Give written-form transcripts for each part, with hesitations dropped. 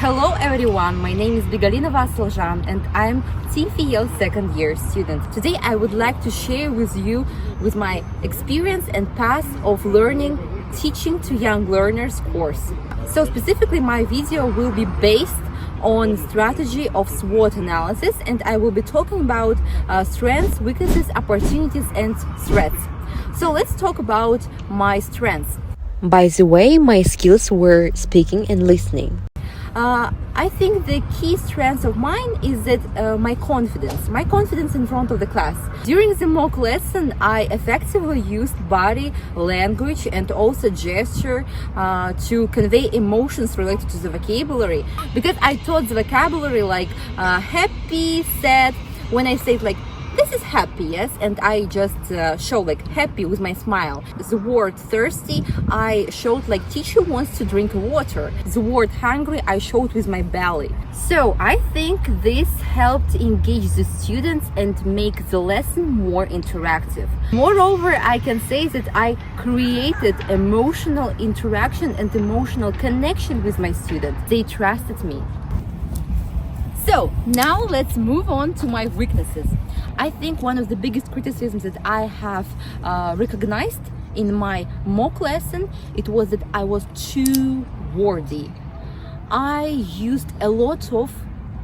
Hello everyone, my name is Bigalina Vasiljan and I'm TFL second year student. Today I would like to share with you with my experience and path of learning teaching to young learners course. So specifically my video will be based on strategy of SWOT analysis, and I will be talking about strengths, weaknesses, opportunities and threats. So let's talk about my strengths. By the way, my skills were speaking and listening. I think the key strength of mine is that my confidence in front of the class. During the mock lesson, I effectively used body language and also gesture to convey emotions related to the vocabulary, because I taught the vocabulary like happy, sad. When I say like this is happy, yes, and I just show like happy with my smile. The word thirsty, I showed like teacher wants to drink water. The word hungry, I showed with my belly. So I think this helped engage the students and make the lesson more interactive. Moreover, I can say that I created emotional interaction and emotional connection with my students. They trusted me. So now let's move on to my weaknesses. I think one of the biggest criticisms that I have recognized in my mock lesson, it was that I was too wordy. I used a lot of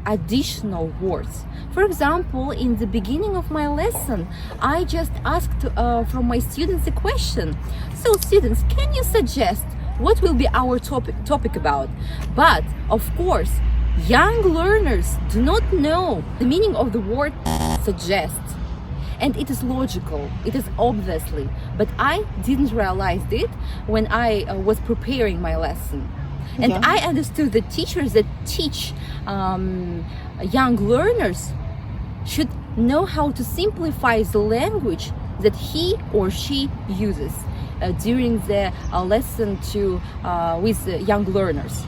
additional words. For example, in the beginning of my lesson, I just asked from my students a question. So students, can you suggest what will be our topic about? But of course, young learners do not know the meaning of the word suggest, and it is logical, it is obviously, but I didn't realize it when I was preparing my lesson. And I understood that teachers that teach young learners should know how to simplify the language that he or she uses during the lesson with young learners.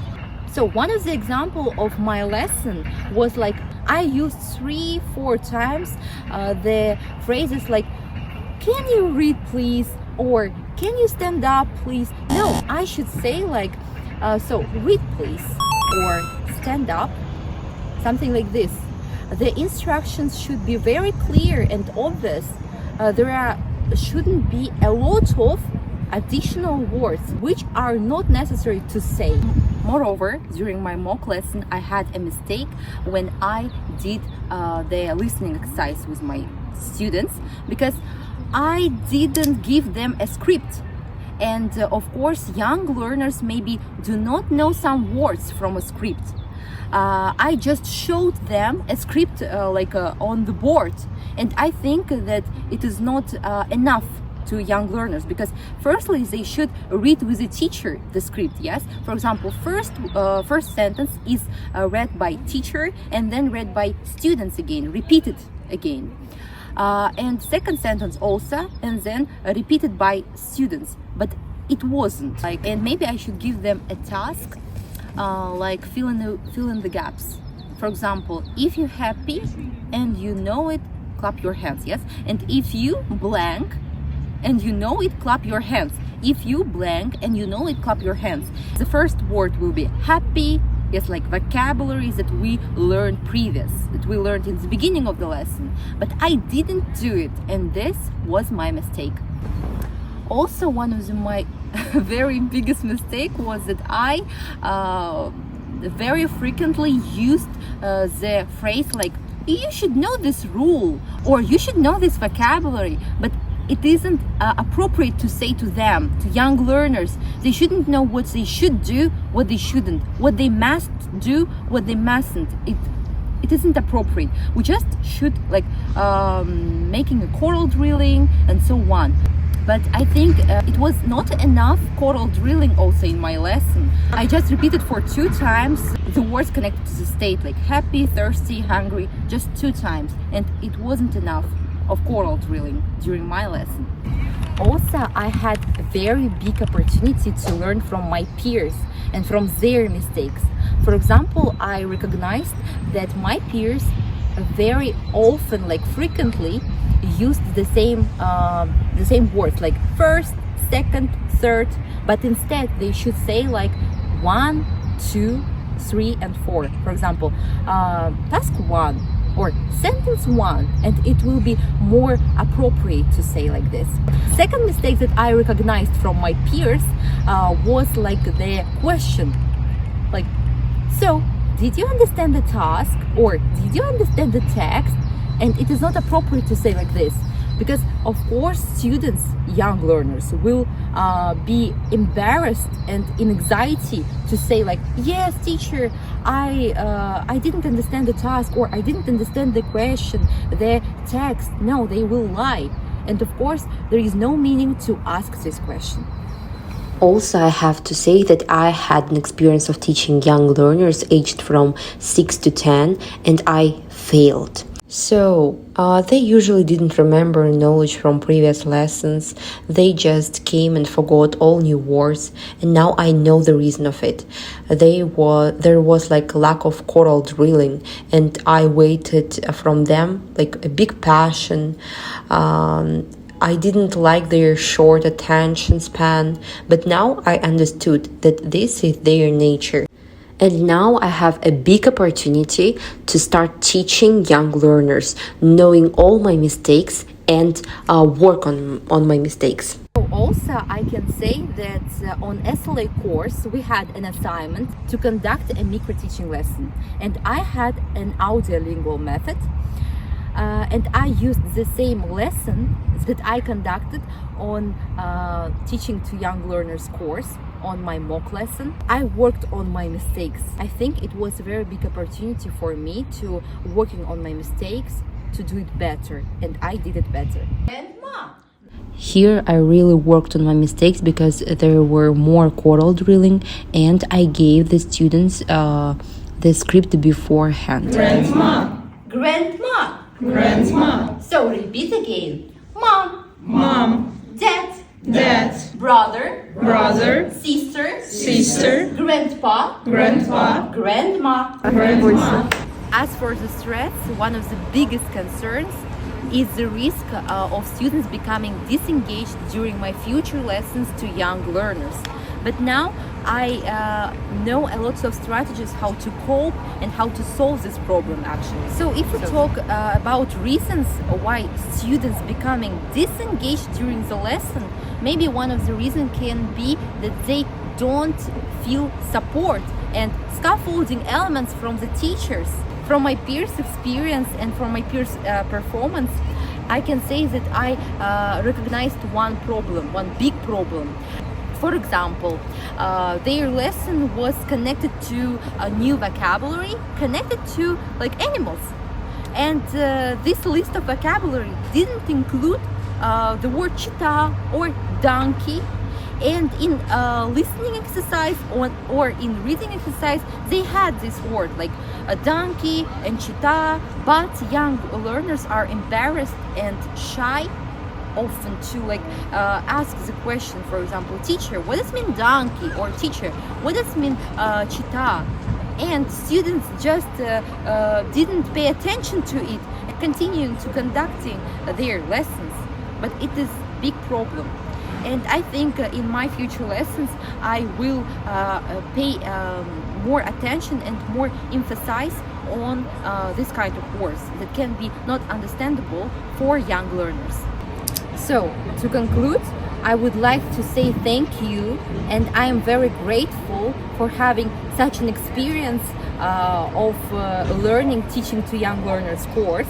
So one of the example of my lesson was like I used 3-4 times the phrases like can you read please, or can you stand up please. No, I should say like so read please or stand up, something like this. The instructions should be very clear and obvious. There shouldn't be a lot of additional words which are not necessary to say. Moreover, during my mock lesson, I had a mistake when I did the listening exercise with my students, because I didn't give them a script. And of course, young learners maybe do not know some words from a script. I just showed them a script on the board, and I think that it is not enough to young learners, because firstly they should read with the teacher the script. Yes, for example, first sentence is read by teacher and then read by students again, repeated again, and second sentence also, and then repeated by students. But it wasn't like, and maybe I should give them a task like fill in the gaps. For example, if you're happy and you know it, clap your hands. Yes, and if you blank and you know it, clap your hands. If you blank and you know it, clap your hands. The first word will be happy. Yes, like vocabularies that we learned that we learned in the beginning of the lesson. But I didn't do it, and this was my mistake. Also, one of my very biggest mistake was that I very frequently used the phrase like you should know this rule or you should know this vocabulary, but it isn't appropriate to say to them, to young learners. They shouldn't know what they should do, what they shouldn't, what they must do, what they mustn't. It isn't appropriate. We just should like making a choral drilling and so on. But I think it was not enough choral drilling also in my lesson. I just repeated for 2 times the words connected to the state, like happy, thirsty, hungry, just 2 times, and it wasn't enough of choral drilling during my lesson. Also, I had a very big opportunity to learn from my peers and from their mistakes. For example, I recognized that my peers very often, like frequently, used the same words like first, second, third, but instead they should say like 1, 2, 3 and 4. For example, task 1 or sentence 1, and it will be more appropriate to say like this. Second mistake that I recognized from my peers was like the question, like, so did you understand the task or did you understand the text? And it is not appropriate to say like this, because of course students, young learners, will be embarrassed and in anxiety to say like, yes teacher, I didn't understand the task, or I didn't understand the question, the text. No, they will lie, and of course there is no meaning to ask this question. Also, I have to say that I had an experience of teaching young learners aged from 6 to 10, and I failed. So, they usually didn't remember knowledge from previous lessons. They just came and forgot all new words, and now I know the reason of it. There was like lack of choral drilling, and I waited from them like a big passion. I didn't like their short attention span, but now I understood that this is their nature. And now I have a big opportunity to start teaching young learners, knowing all my mistakes and work on my mistakes. Also, I can say that on SLA course, we had an assignment to conduct a micro-teaching lesson. And I had an audiolingual method. And I used the same lesson that I conducted on teaching to young learners course on my mock lesson. I worked on my mistakes. I think it was a very big opportunity for me to working on my mistakes to do it better, and I did it better. Here I really worked on my mistakes because there were more choral drilling, and I gave the students the script beforehand. Grandma. Grandma. Grandma, So repeat again. Mom. mom, Dad. dad, Brother. brother, Sister. sister, Grandpa. grandpa, Grandma. grandma. As for the stress, one of the biggest concerns is the risk of students becoming disengaged during my future lessons to young learners. But now I know a lot of strategies how to cope and how to solve this problem actually. So if we talk about reasons why students becoming disengaged during the lesson, maybe one of the reasons can be that they don't feel support and scaffolding elements from the teachers. From my peers' experience and from my peers' performance, I can say that I recognized one big problem. For example, their lesson was connected to a new vocabulary, connected to like animals. And this list of vocabulary didn't include the word cheetah or donkey. And in listening exercise or in reading exercise, they had this word like a donkey and cheetah, but young learners are embarrassed and shy often to ask the question, for example, teacher, what does mean donkey? Or teacher, what does mean cheetah? And students just didn't pay attention to it, continuing to conducting their lessons. But it is big problem. And I think in my future lessons, I will pay more attention and more emphasize on this kind of words that can be not understandable for young learners. So, to conclude, I would like to say thank you, and I am very grateful for having such an experience of learning teaching to young learners course.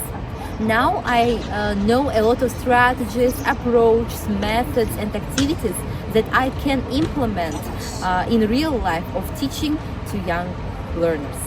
Now I know a lot of strategies, approaches, methods and activities that I can implement in real life of teaching to young learners.